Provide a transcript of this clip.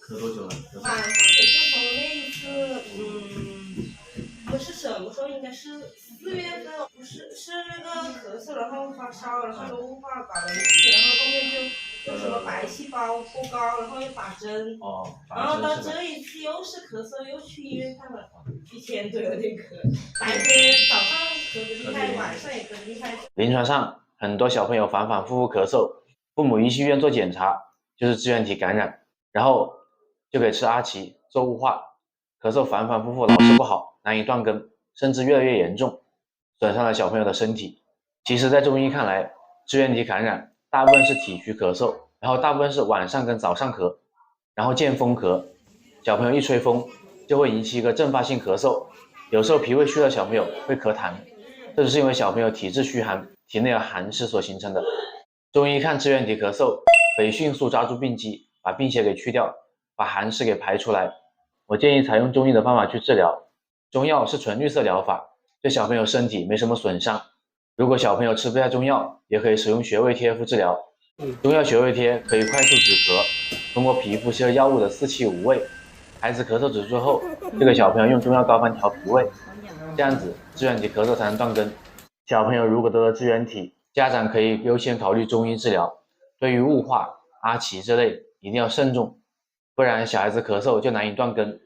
咳多久了？反复就是从那一次，不是什么时候，应该是4月份，不是那个咳嗽，然后发烧，然后都雾化搞了一次，然后后面就什么白细胞过高，然后又打针，然后到这一次又是咳嗽，又去医院看了，1天都有点咳，白天早上咳得厉害，晚上也咳得厉害。临床上很多小朋友反反复复咳嗽，父母一去医院做检查就是支原体感染，然后就给吃阿奇做雾化，咳嗽反反复复，老是不好，难以断根，甚至越来越严重，损伤了小朋友的身体。其实在中医看来，支原体感染大部分是体虚咳嗽，然后大部分是晚上跟早上咳，然后见风咳，小朋友一吹风就会引起一个阵发性咳嗽，有时候脾胃虚的小朋友会咳痰，这只是因为小朋友体质虚寒，体内的寒湿所形成的。中医看支原体咳嗽，可以迅速抓住病机，把病邪给去掉，把寒湿给排出来。我建议采用中医的方法去治疗，中药是纯绿色疗法，对小朋友身体没什么损伤。如果小朋友吃不下中药，也可以使用穴位贴敷治疗。中药穴位贴可以快速止咳，通过皮肤吸收药物的4气5味，孩子咳嗽止住后，就给小朋友用中药膏方调脾胃，这样子支原体咳嗽才能断根。小朋友如果得了支原体，家长可以优先考虑中医治疗，对于雾化、阿奇这类一定要慎重，不然小孩子咳嗽就难以断根，